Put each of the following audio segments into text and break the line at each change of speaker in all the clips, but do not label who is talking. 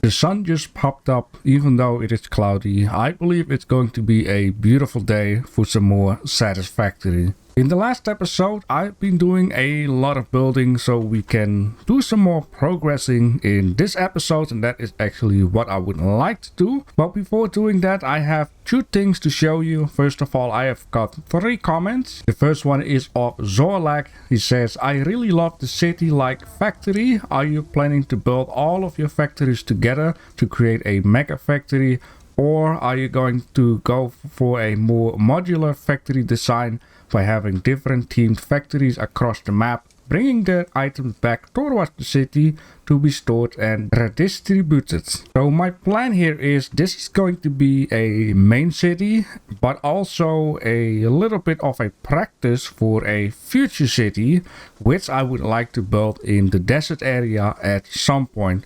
The sun just popped up even though it is cloudy. I believe it's going to be a beautiful day for some more Satisfactory. In the last episode, I've been doing a lot of building so we can do some more progressing in this episode, and that is actually what I would like to do. But before doing that, I have two things to show you. First of all, I have got 3 comments. The first one is of Zorlak. He says, I really love the city-like factory. Are you planning to build all of your factories together to create a mega factory? Or are you going to go for a more modular factory design by having different themed factories across the map, bringing the items back towards the city to be stored and redistributed? So my plan here is this is going to be a main city, but also a little bit of a practice for a future city, which I would like to build in the desert area at some point.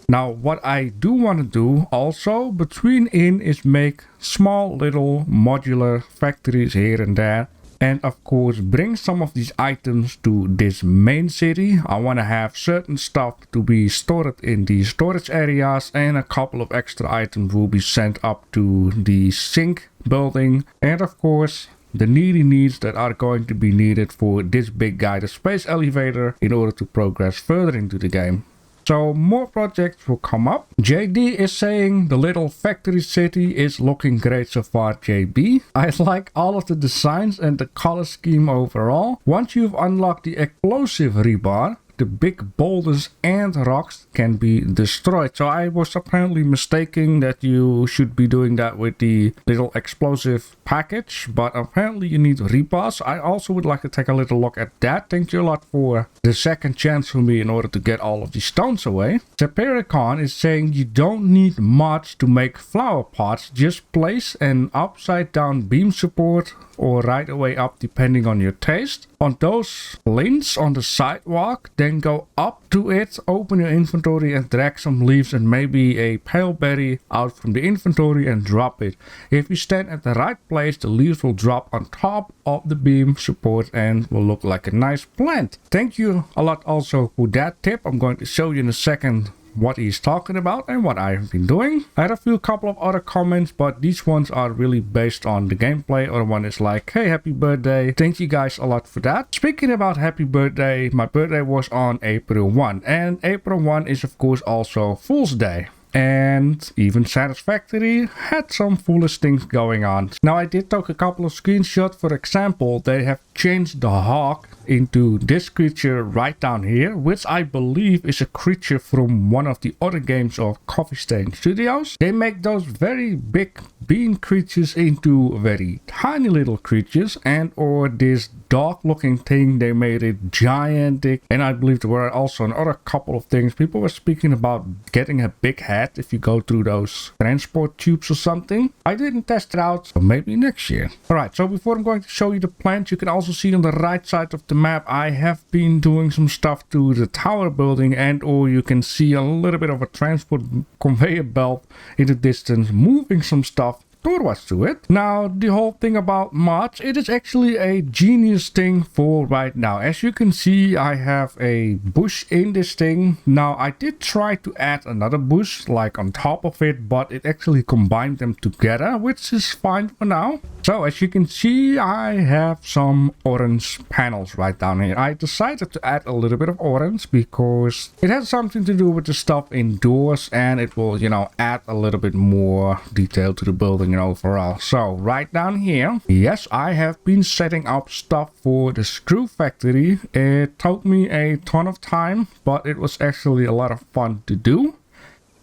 Now, what I do want to do also between is make small little modular factories here and there. And of course, bring some of these items to this main city. I want to have certain stuff to be stored in the storage areas, and a couple of extra items will be sent up to the sink building. And of course, the needs that are going to be needed for this big guy, the space elevator, in order to progress further into the game. So more projects will come up. JD is saying the little factory city is looking great so far, JB. I like all of the designs and the color scheme overall. Once you've unlocked the explosive rebar, the big boulders and rocks can be destroyed. So I was apparently mistaken that you should be doing that with the little explosive package, but apparently you need rebars. I also would like to take a little look at that. Thank you a lot for the second chance for me in order to get all of these stones away. Sepericon is saying you don't need much to make flower pots. Just place an upside down beam support or right away up depending on your taste on those links on the sidewalk, then go up to it, open your inventory and drag some leaves and maybe a pale berry out from the inventory and drop it. If you stand at the right place, the leaves will drop on top of the beam support and will look like a nice plant. Thank you a lot also for that tip. I'm going to show you in a second what he's talking about and what I've been doing. I had a couple of other comments, but these ones are really based on the gameplay. Other one is like, hey, happy birthday. Thank you guys a lot for that. Speaking about happy birthday, my birthday was on April 1, and April 1 is of course also Fool's Day. And even Satisfactory had some foolish things going on. Now I did take a couple of screenshots. For example, they have changed the hawk into this creature right down here, which I believe is a creature from one of the other games of Coffee Stain Studios. They make those very big bean creatures into very tiny little creatures, and or this dog looking thing, they made it gigantic. And I believe there were also another couple of things. People were speaking about getting a big head if you go through those transport tubes or something. I didn't test it out, so maybe next year. Alright, so before I'm going to show you the plant, you can also see on the right side of the map I have been doing some stuff to the tower building, and or you can see a little bit of a transport conveyor belt in the distance moving some stuff towards to it. Now the whole thing about mods, it is actually a genius thing for right now. As you can see, I have a bush in this thing. Now I did try to add another bush like on top of it, but it actually combined them together, which is fine for now. So as you can see, I have some orange panels right down here. I decided to add a little bit of orange because it has something to do with the stuff indoors, and it will, you know, add a little bit more detail to the building overall. So right down here, yes, I have been setting up stuff for the screw factory. It took me a ton of time, but it was actually a lot of fun to do.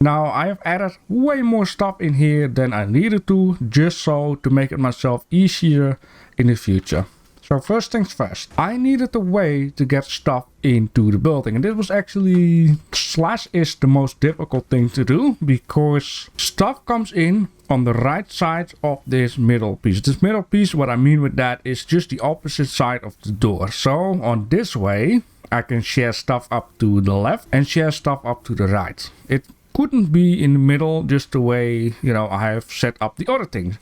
Now I have added way more stuff in here than I needed to, just so to make it myself easier in the future. So first things first, I needed a way to get stuff into the building, and this was actually is the most difficult thing to do, because stuff comes in on the right side of this middle piece. This middle piece, what I mean with that is just the opposite side of the door. So on this way, I can share stuff up to the left and share stuff up to the right. It couldn't be in the middle just the way, you know, I have set up the other things.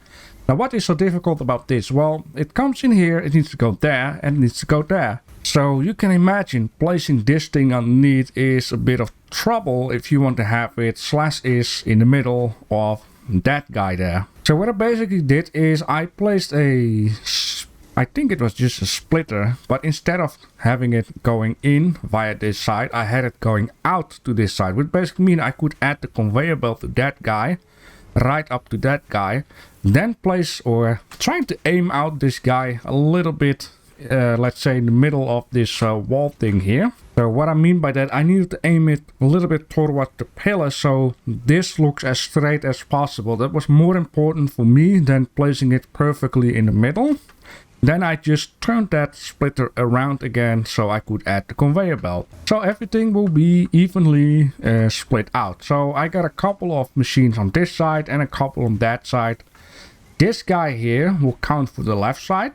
Now what is so difficult about this? Well, it comes in here, it needs to go there, and it needs to go there. So you can imagine placing this thing underneath is a bit of trouble if you want to have it /is in the middle of that guy there. So what I basically did is I placed I think it was just a splitter, but instead of having it going in via this side, I had it going out to this side, which basically means I could add the conveyor belt to that guy, right up to that guy, then place or trying to aim out this guy a little bit, let's say in the middle of this wall thing here. So what I mean by that, I needed to aim it a little bit toward the pillar so this looks as straight as possible. That was more important for me than placing it perfectly in the middle. Then I just turned that splitter around again so I could add the conveyor belt. So everything will be evenly split out. So I got a couple of machines on this side and a couple on that side. This guy here will count for the left side.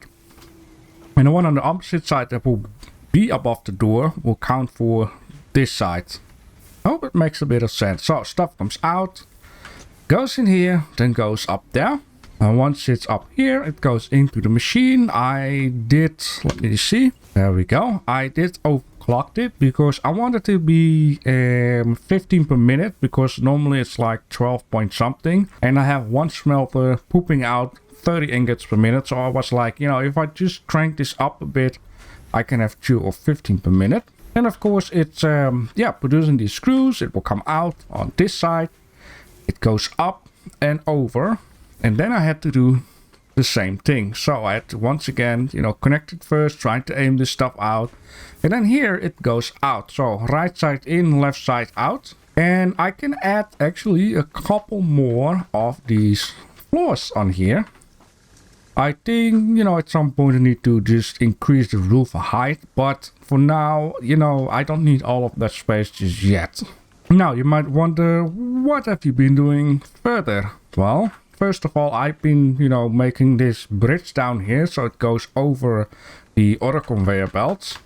And the one on the opposite side that will be above the door will count for this side. I hope it makes a bit of sense. So stuff comes out, goes in here, then goes up there. And once it's up here, it goes into the machine. I did, let me see. There we go. I did overclocked it because I wanted to be 15 per minute because normally it's like 12 point something. And I have one smelter pooping out 30 ingots per minute. So I was like, you know, if I just crank this up a bit, I can have 2 or 15 per minute. And of course it's, producing these screws. It will come out on this side. It goes up and over. And then I had to do the same thing. So I had to once again, you know, connect it first, trying to aim this stuff out. And then here it goes out. So right side in, left side out. And I can add actually a couple more of these floors on here. I think, you know, at some point I need to just increase the roof height. But for now, you know, I don't need all of that space just yet. Now you might wonder, what have you been doing further? Well, first of all, I've been, you know, making this bridge down here so it goes over the other conveyor belts.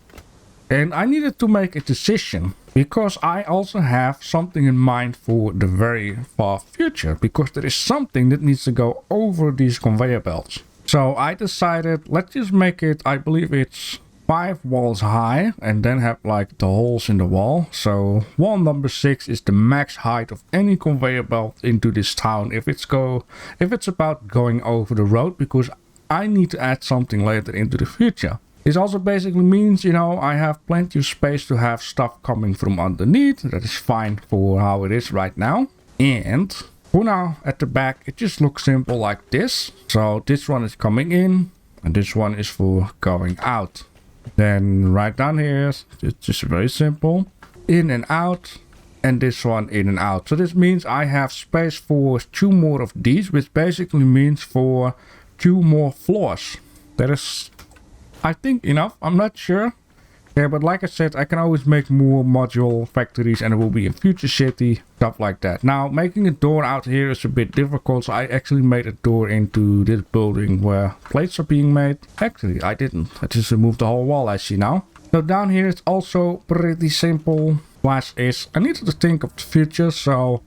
And I needed to make a decision because I also have something in mind for the very far future, because there is something that needs to go over these conveyor belts. So I decided, let's just make it, I believe it's 5 walls high and then have like the holes in the wall. So wall number 6 is the max height of any conveyor belt into this town if it's about going over the road, because I need to add something later into the future. This also basically means, you know, I have plenty of space to have stuff coming from underneath. That is fine for how it is right now. And for now at the back it just looks simple like this. So this one is coming in and this one is for going out. Then right down here, it's just very simple. In and out. And this one in and out. So this means I have space for 2 more of these, which basically means for 2 more floors. That is, I think, enough. I'm not sure. Yeah, but like I said, I can always make more module factories and it will be a future city, stuff like that. Now, making a door out here is a bit difficult, so I actually made a door into this building where plates are being made. Actually, I didn't. I just removed the whole wall, I see now. So down here, it's also pretty simple. Plus is, I needed to think of the future, so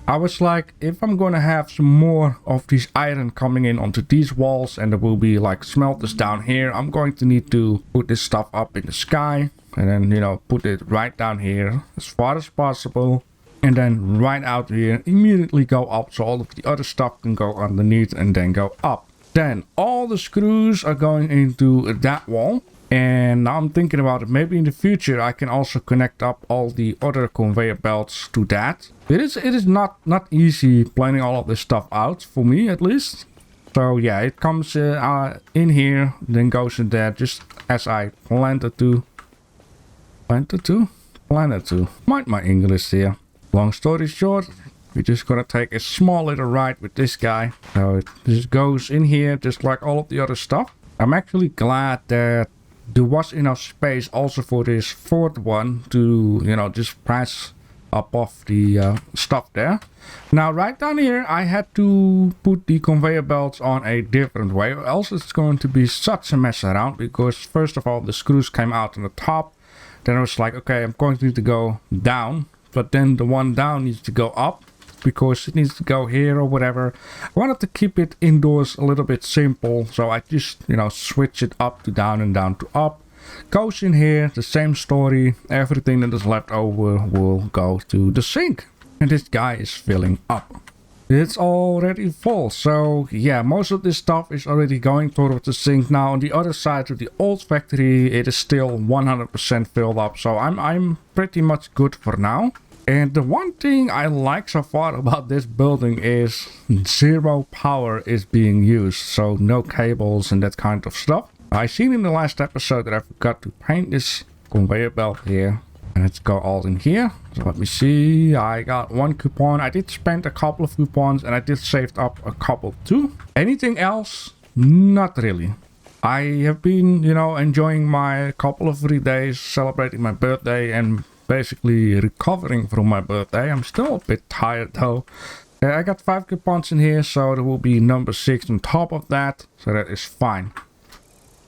I was like, if I'm gonna have some more of these iron coming in onto these walls and there will be like smelters down here, I'm going to need to put this stuff up in the sky and then, you know, put it right down here as far as possible. And then right out here, immediately go up so all of the other stuff can go underneath and then go up. Then all the screws are going into that wall. And now I'm thinking about it, maybe in the future I can also connect up all the other conveyor belts to that. It is not easy planning all of this stuff out, for me at least. So yeah, it comes in here, then goes in there just as I planned it to. Mind my English here. Long story short, we're just gonna take a small little ride with this guy. So it just goes in here just like all of the other stuff. I'm actually glad that there was enough space also for this 4th one to, you know, just press up off the stuff there. Now right down here I had to put the conveyor belts on a different way, or else it's going to be such a mess around, because first of all the screws came out on the top. Then I was like, okay, I'm going to need to go down, but then the one down needs to go up because it needs to go here or whatever. I wanted to keep it indoors a little bit simple, so I just, you know, switch it up to down and down to up. goes in here. The same story. Everything that is left over will go to the sink. And this guy is filling up. It's already full, so yeah, most of this stuff is already going towards the sink. Now on the other side of the old factory, it is still 100% filled up, so I'm pretty much good for now. And the one thing I like so far about this building is zero power is being used, so no cables and that kind of stuff. I seen in the last episode that I forgot to paint this conveyor belt here. And let's go all in here. So let me see. I got one coupon. I did spend a couple of coupons and I did save up a couple too. Anything else? Not really. I have been, you know, enjoying my couple of free days, celebrating my birthday and basically recovering from my birthday. I'm still a bit tired though. I got 5 coupons in here, so there will be number 6 on top of that. So that is fine.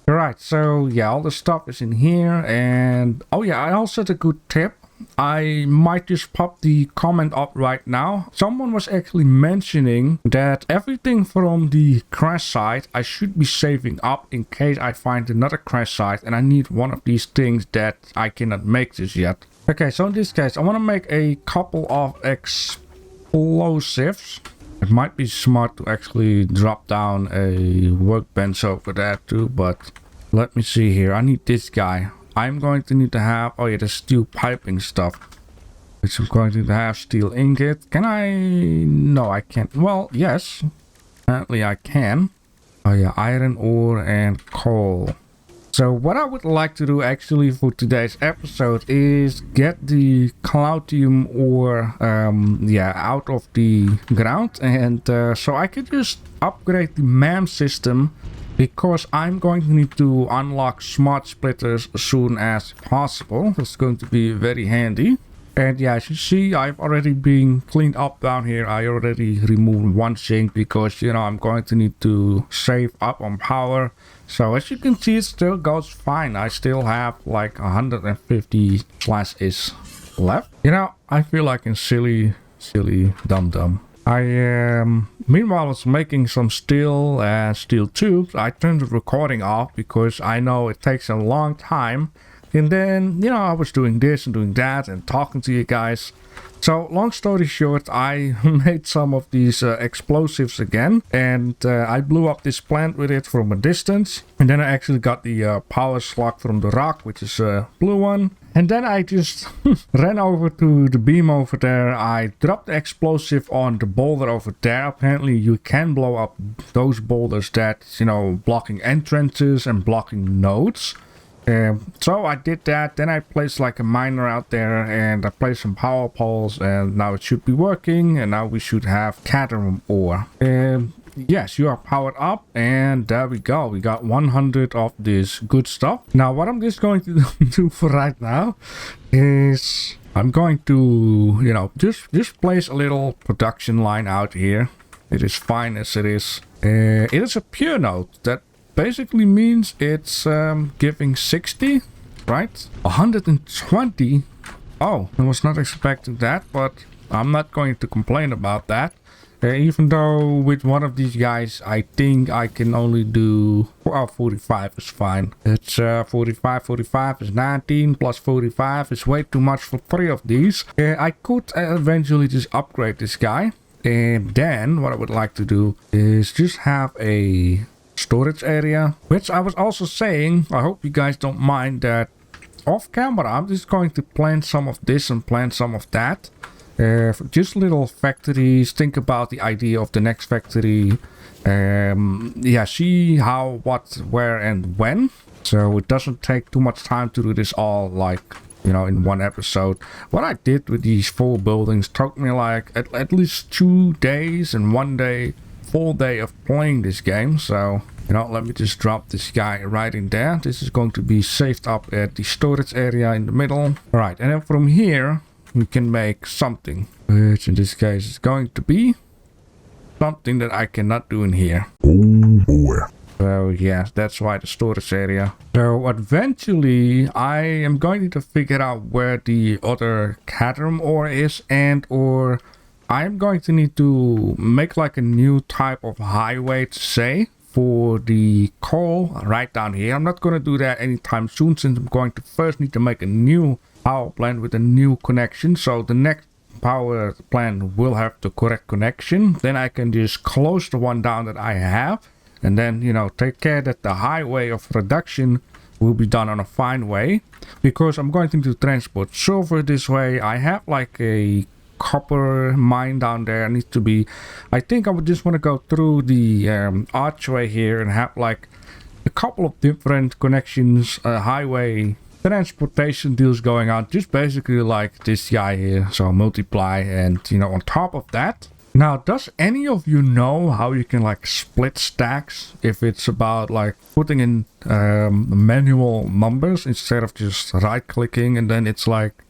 Alright, so yeah, all the stuff is in here, and oh yeah, I also had a good tip. I might just pop the comment up right now. Someone was actually mentioning that everything from the crash site I should be saving up in case I find another crash site and I need one of these things that I cannot make just yet. Okay, so in this case, I want to make a couple of explosives. It might be smart to actually drop down a workbench over there too, but let me see here. I need this guy. I'm going to need to have, oh yeah, the steel piping stuff. Which I'm going to need to have steel ingot. Can I? No, I can't. Well, yes. Apparently I can. Oh yeah, iron ore and coal. So what I would like to do actually for today's episode is get the Caterium ore out of the ground, and so I could just upgrade the MAM system, because I'm going to need to unlock smart splitters as soon as possible. That's going to be very handy. And yeah, as you see, I've already been cleaned up down here. I already removed one sink because, you know, I'm going to need to save up on power. So as you can see, it still goes fine. I still have like 150/ish left. You know, I feel like a silly dum-dum. I meanwhile was making some steel tubes. I turned the recording off because I know it takes a long time. And then, you know, I was doing this and doing that and talking to you guys. So, long story short, I made some of these explosives again. And I blew up this plant with it from a distance. And then I actually got the power slug from the rock, which is a blue one. And then I just ran over to the beam over there. I dropped the explosive on the boulder over there. Apparently you can blow up those boulders that, you know, blocking entrances and blocking nodes. So I did that. Then I placed like a miner out there and I placed some power poles, and now it should be working, and now we should have Caterium ore. Yes, you are powered up, and there we go. We got 100 of this good stuff. Now what I'm just going to do for right now is I'm going to, you know, just place a little production line out here. It is fine as it is. It is a pure node. That basically means it's giving 60, right? 120. Oh, I was not expecting that, but I'm not going to complain about that. Even though with one of these guys, I think I can only do, well, 45 is fine. It's 45 is 19 plus 45 is way too much for 3 of these. I could eventually just upgrade this guy. And then what I would like to do is just have a storage area, which I was also saying, I hope you guys don't mind that off camera I'm just going to plant some of this and plant some of that. Just little factories. Think about the idea of the next factory. Yeah, see how, what, where and when, so it doesn't take too much time to do this all, like, you know, in one episode. What I did with these 4 buildings took me like at least 2 days and 1 day, full day of playing this game. So, you know, let me just drop this guy right in there. This is going to be saved up at the storage area in the middle. All right, and then from here we can make something, which in this case is going to be something that I cannot do in here. Oh boy. So yeah, that's why the storage area. So eventually I am going to figure out where the other Caterium ore is, and or I'm going to need to make like a new type of highway to say for the coal right down here. I'm not going to do that anytime soon, since I'm going to first need to make a new power plant with a new connection. So the next power plant will have the correct connection. Then I can just close the one down that I have, and then, you know, take care that the highway of production will be done on a fine way, because I'm going to need to transport silver this way. I have like a copper mine down there. I need to be, I think I would just want to go through the archway here and have like a couple of different connections, highway transportation deals going on, just basically like this guy here. So multiply, and you know, on top of that, now, does any of you know how you can like split stacks if it's about like putting in manual numbers instead of just right clicking, and then it's like,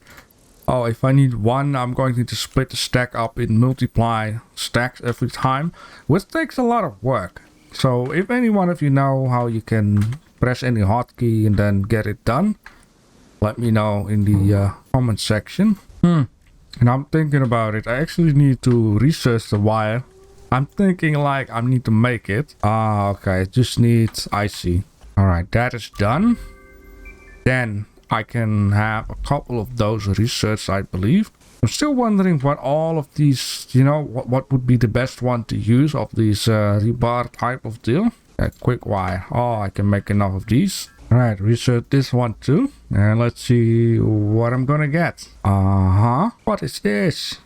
oh, if I need one, I'm going to need to split the stack up in multiply stacks every time, which takes a lot of work. So if any one of you know how you can press any hotkey and then get it done, let me know in the comment section. And I'm thinking about it. I actually need to research the wire. I'm thinking like I need to make it. Okay, it just needs IC. Alright, that is done. Then I can have a couple of those research, I believe. I'm still wondering what all of these, you know, what would be the best one to use of these rebar type of deal. A quick wire. Oh, I can make enough of these. Alright, research this one too. And let's see what I'm gonna get. What is this?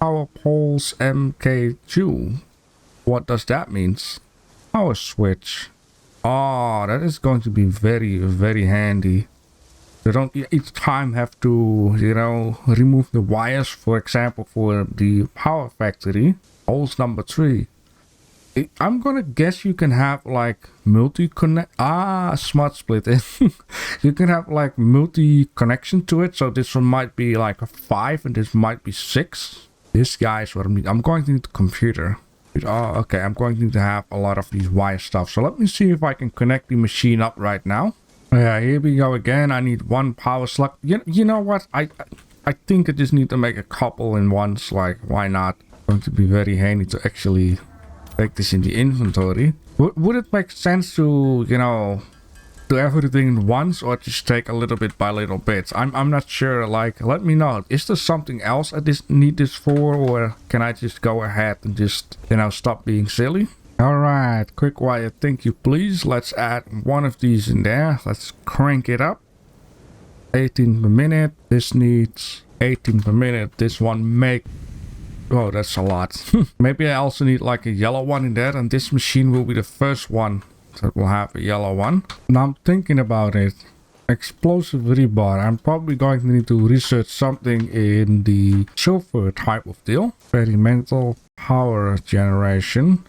Power poles MK2. What does that mean? Power switch. Oh, that is going to be very, very handy. You don't each time have to, you know, remove the wires, for example, for the power factory. Holes number 3. I'm gonna guess you can have like multi-connect. Smart split. You can have like multi-connection to it. So this one might be like a 5 and this might be 6. This guy is what I'm going to need a computer. Oh, okay. I'm going to need to have a lot of these wire stuff. So let me see if I can connect the machine up right now. Yeah, here we go again. I need one power slug. You know what? I think I just need to make a couple in once. Like, why not? It's going to be very handy to actually take this in the inventory. Would it make sense to, you know, do everything once, or just take a little bit by little bits? I'm not sure. Like, let me know. Is there something else I just need this for, or can I just go ahead and just, you know, stop being silly? Alright, quick wire, thank you please. Let's add one of these in there. Let's crank it up. 18 per minute. This needs 18 per minute. This one make... Oh, that's a lot. Maybe I also need like a yellow one in there, and this machine will be the first one that will have a yellow one. Now I'm thinking about it. Explosive rebar. I'm probably going to need to research something in the silver type of deal. Experimental power generation.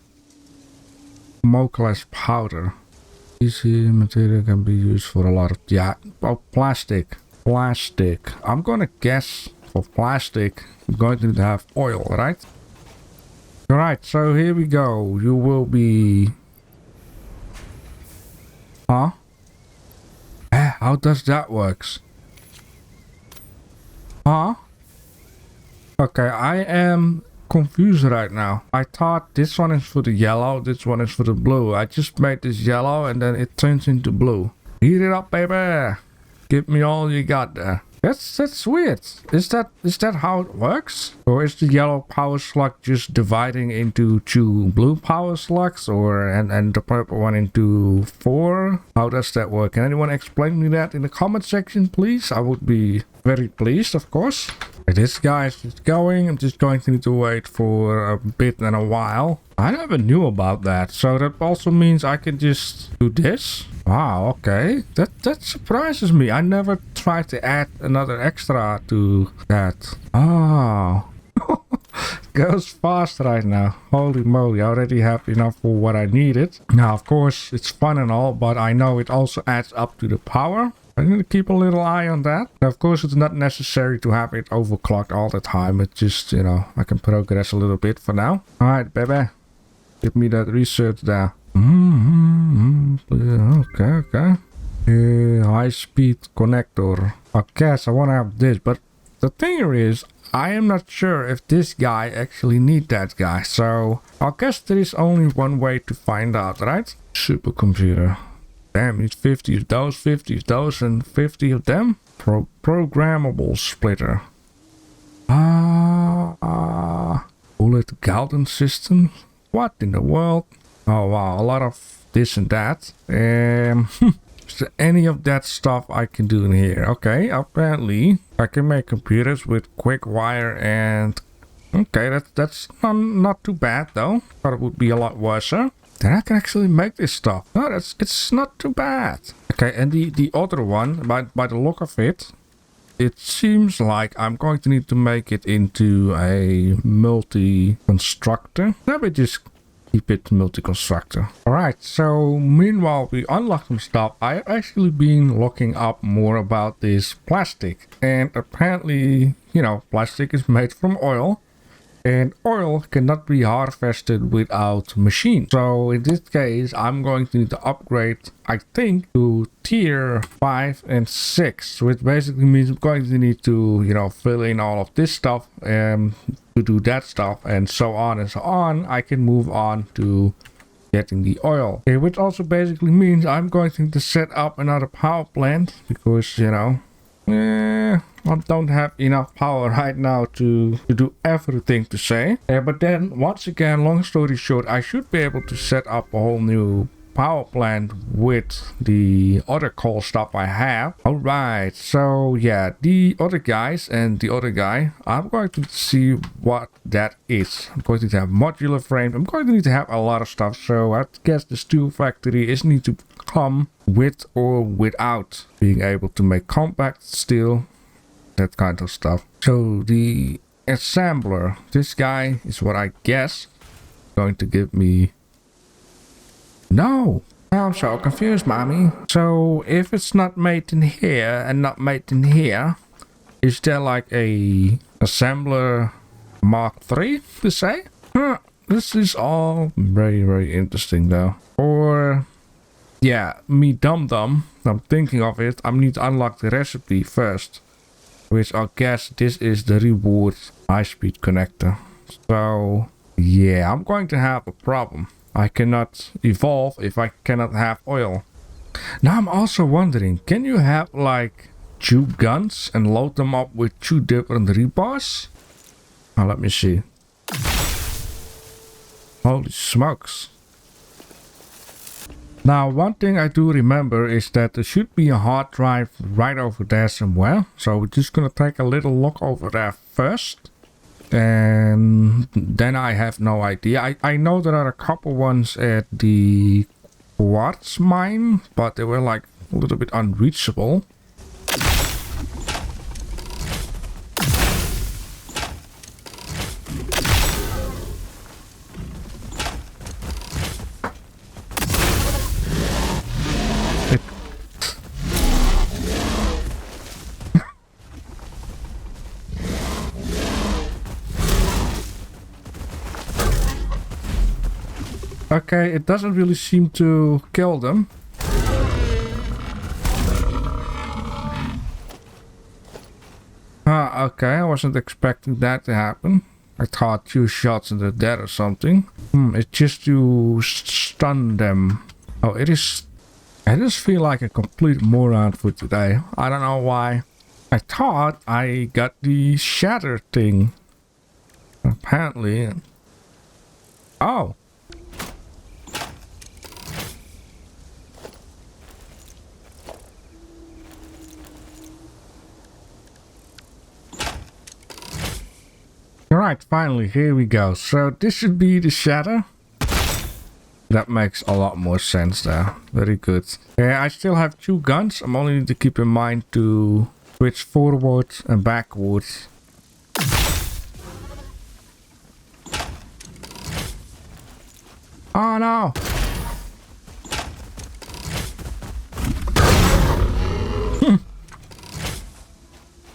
Smokeless powder. Easy material can be used for a lot of... Yeah. Oh, plastic. Plastic. I'm gonna guess for plastic I'm going to need to have oil, right? Alright, so here we go. You will be... Huh? How does that works? Huh? Okay, I am confused right now. I thought this one is for the yellow, this one is for the blue. I just made this yellow and then it turns into blue. Heat it up, baby. Give me all you got there. That's weird. Is that how it works? Or is the yellow power slug just dividing into 2 blue power slugs, or and the purple one into 4? How does that work? Can anyone explain me that in the comment section, please? I would be very pleased, of course. This guy is just going. I'm just going to need to wait for a bit and a while. I never knew about that. So that also means I can just do this. Wow, okay. That surprises me. I never tried to add another extra to that. Oh. Goes fast right now. Holy moly, I already have enough for what I needed. Now, of course, it's fun and all, but I know it also adds up to the power. I need to keep a little eye on that. Of course, it's not necessary to have it overclocked all the time. It's just, you know, I can progress a little bit for now. Alright, baby. Give me that research there. Okay. High speed connector. Okay, so I want to have this, but the thing is, I am not sure if this guy actually needs that guy. So I guess there is only one way to find out, right? Supercomputer. Damn, it's 50 of those, 50 of those, and 50 of them. Programmable splitter. Bullet Galton system. What in the world? Oh wow, a lot of this and that. Is there any of that stuff I can do in here? Okay, apparently I can make computers with quick wire and... Okay, that's not too bad though. Thought it would be a lot worse. Then I can actually make this stuff. No, it's not too bad. Okay, and the other one, by the look of it, it seems like I'm going to need to make it into a multi-constructor. Let me just keep it multi-constructor. Alright, so meanwhile we unlock some stuff. I've actually been looking up more about this plastic. And apparently, you know, plastic is made from oil. And oil cannot be harvested without machines. So in this case, I'm going to need to upgrade, I think, to tier 5 and 6. Which basically means I'm going to need to, you know, fill in all of this stuff to do that stuff and so on and so on. I can move on to getting the oil. Okay, which also basically means I'm going to need to set up another power plant. Because, you know... I don't have enough power right now to do everything to say. But then, once again, long story short, I should be able to set up a whole new power plant with the other coal stuff I have. Alright, so yeah, the other guys and the other guy, I'm going to see what that is. I'm going to need to have modular frames. I'm going to need to have a lot of stuff. So I guess the steel factory is need to come with or without being able to make compact steel. That kind of stuff. So the assembler, this guy is what I guess going to give me. No, I'm so confused, mommy. So if it's not made in here and not made in here, is there like a assembler Mark III to say? This is all very, very interesting though. Or yeah, me dumb, I'm thinking of it. I need to unlock the recipe first. Which I guess this is the reward high-speed connector. So yeah, I'm going to have a problem. I cannot evolve if I cannot have oil. Now I'm also wondering, can you have like 2 guns and load them up with 2 different rebars? Now let me see. Holy smokes. Now, one thing I do remember is that there should be a hard drive right over there somewhere. So we're just gonna take a little look over there first. And then I have no idea. I know there are a couple ones at the quartz mine, but they were like a little bit unreachable. Okay, it doesn't really seem to kill them. Okay, I wasn't expecting that to happen. I thought 2 shots and they're dead or something. It's just to stun them. Oh, it is... I just feel like a complete moron for today. I don't know why. I thought I got the shatter thing. Apparently... Oh! Alright, finally, here we go. So this should be the shatter. That makes a lot more sense there. Very good. Yeah, I still have 2 guns. I'm only need to keep in mind to switch forwards and backwards. Oh no!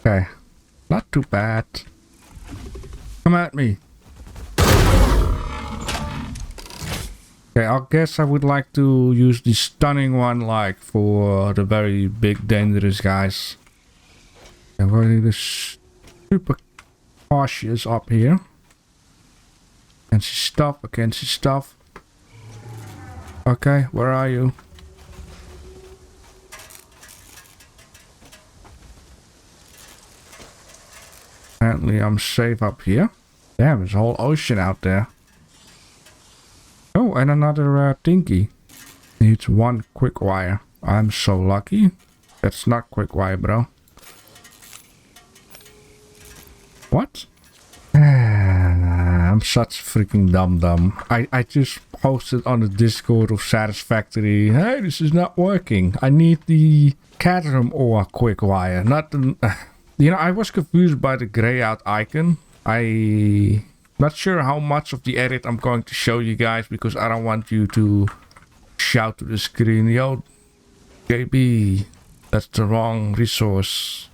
Okay, not too bad. Come at me. Okay, I guess I would like to use the stunning one like for the very big dangerous guys. And what is this super... cautious up here. Can she stop? Can she stop? Okay, where are you? Apparently I'm safe up here. Damn, there's a whole ocean out there. Oh, and another dinky. Needs one quick wire. I'm so lucky. That's not quick wire, bro. What? I'm such freaking dumb. I just posted on the Discord of Satisfactory. Hey, this is not working. I need the Caterium or quick wire, not the... You know, I was confused by the gray out icon. I'm not sure how much of the edit I'm going to show you guys because I don't want you to shout to the screen, yo, JB, that's the wrong resource.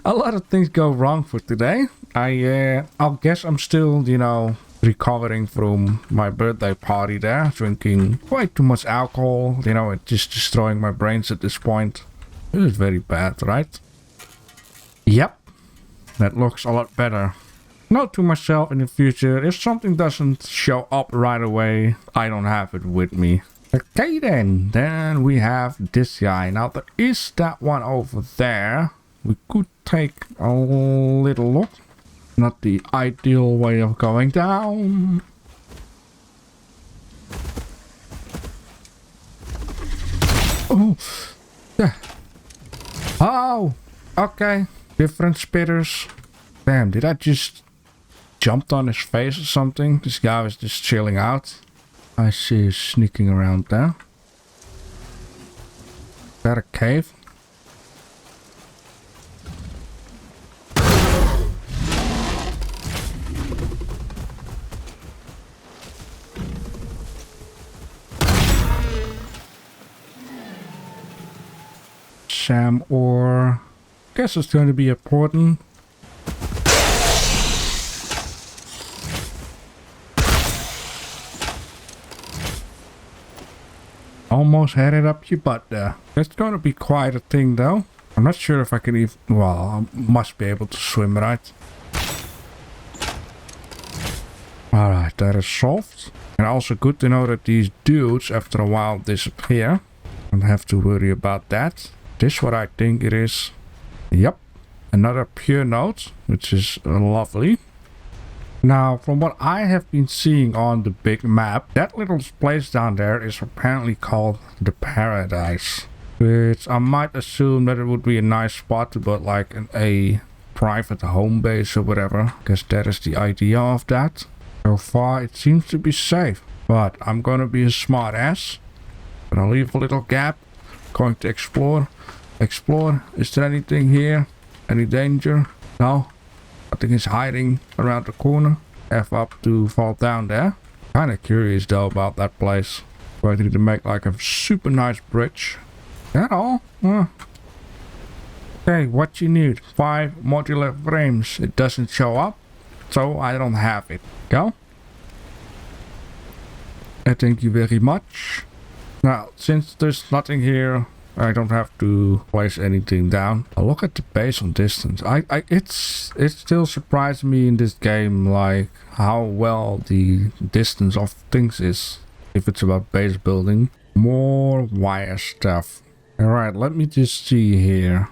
A lot of things go wrong for today. I'll guess I'm still, you know, recovering from my birthday party there, drinking way too much alcohol. You know, it's just destroying my brains at this point. This is very bad, right? Yep, that looks a lot better. Note to myself in the future, if something doesn't show up right away, I don't have it with me. Okay then we have this guy. Now there is that one over there. We could take a little look. Not the ideal way of going down. Oh, yeah. Oh, okay. Different spitters. Damn, did I just jumped on his face or something? This guy was just chilling out. I see him sneaking around there. Is that a cave? Sam ore. Guess it's going to be important. Almost had it up your butt there. That's going to be quite a thing though. I'm not sure if I can even... Well, I must be able to swim, right? Alright, that is solved. And also good to know that these dudes after a while disappear. Don't have to worry about that. This is what I think it is. Yep, another pure node, which is lovely. Now, from what I have been seeing on the big map, that little place down there is apparently called the Paradise. Which I might assume that it would be a nice spot to put like a private home base or whatever. I guess that is the idea of that. So far it seems to be safe. But I'm gonna be a smart ass. Gonna leave a little gap. Going to explore. Explore. Is there anything here? Any danger? No. Nothing is hiding around the corner. F up to fall down there. Kinda curious though about that place. Going to need to make like a super nice bridge. That all? Okay, what you need? 5 modular frames. It doesn't show up, so I don't have it. Go. Thank you very much. Now, since there's nothing here, I don't have to place anything down. I'll look at the base on distance. It still surprised me in this game, like how well the distance of things is. If it's about base building, more wire stuff. All right, let me just see here.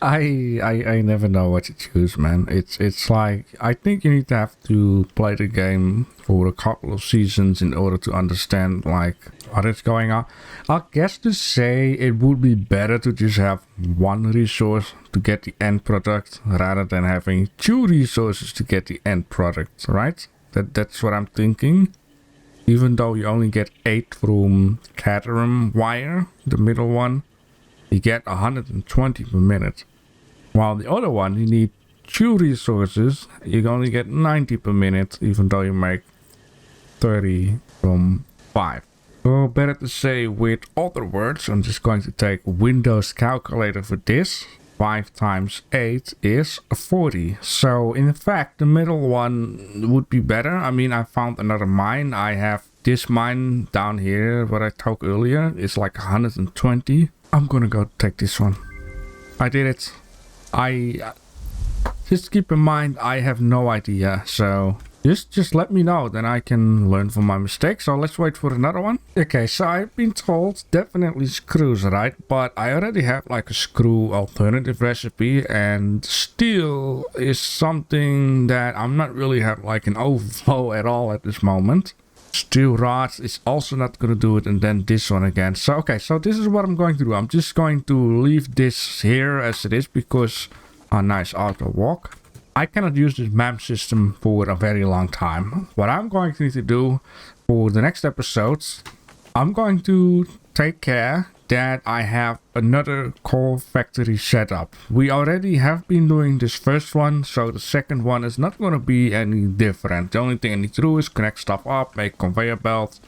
I never know what to choose, man. It's like, I think you need to have to play the game for a couple of seasons in order to understand like what is going on. I guess to say it would be better to just have one resource to get the end product rather than having 2 resources to get the end product, right? That's what I'm thinking. Even though you only get 8 from Caterium wire, the middle one, you get 120 per minute. While the other one, you need 2 resources, you only get 90 per minute, even though you make 30 from 5. So better to say with other words, I'm just going to take Windows calculator for this. 5 times 8 is 40. So in fact, the middle one would be better. I mean, I found another mine. I have this mine down here, what I took earlier. It's like 120. I'm gonna go take this one. I did it. just keep in mind, I have no idea. So just let me know, then I can learn from my mistakes. So let's wait for another one. Okay, so I've been told definitely screws, right? But I already have like a screw alternative recipe, and steel is something that I'm not really have like an overflow at all at this moment. Steel rods is also not going to do it, and then this one again. So okay, so this is what I'm going to do. I'm just going to leave this here as it is because a nice auto walk. I cannot use this map system for a very long time. What I'm going to need to do for the next episodes, I'm going to take care that I have another core factory setup. We already have been doing this first one, so the second one is not going to be any different. The only thing I need to do is connect stuff up, make conveyor belts.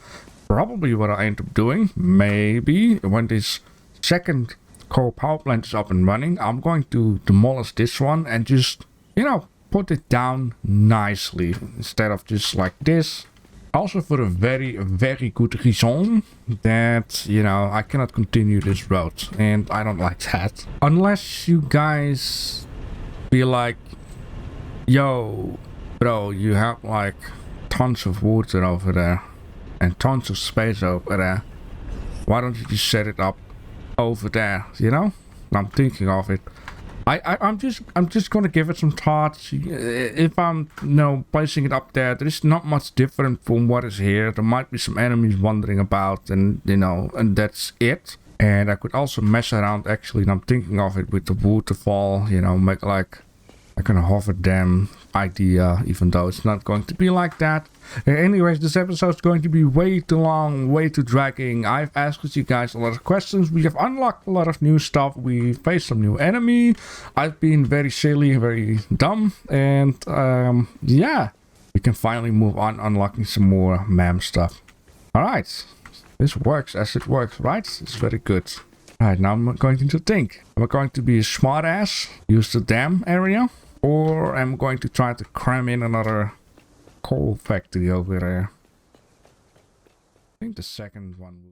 Probably what I end up doing, maybe when this second coal power plant is up and running, I'm going to demolish this one and just, you know, put it down nicely instead of just like this. Also for a very, very good reason that, you know, I cannot continue this road, and I don't like that. Unless you guys be like, yo, bro, you have like tons of water over there and tons of space over there. Why don't you just set it up over there, you know? I'm thinking of it. I'm just gonna give it some thoughts. If I'm, you know, placing it up there, there is not much different from what is here. There might be some enemies wandering about, and you know, and that's it. And I could also mess around actually, and I'm thinking of it with the waterfall, you know, make like a hover dam idea, even though it's not going to be like that. Anyways, this episode is going to be way too long, way too dragging. I've asked you guys a lot of questions. We have unlocked a lot of new stuff. We faced some new enemy. I've been very silly, very dumb. And yeah, we can finally move on unlocking some more MAM stuff. Alright, this works as it works, right? It's very good. Alright, now I'm going to think. Am I going to be a smart ass, use the dam area? Or am I going to try to cram in another coal factory over there? I think the second one will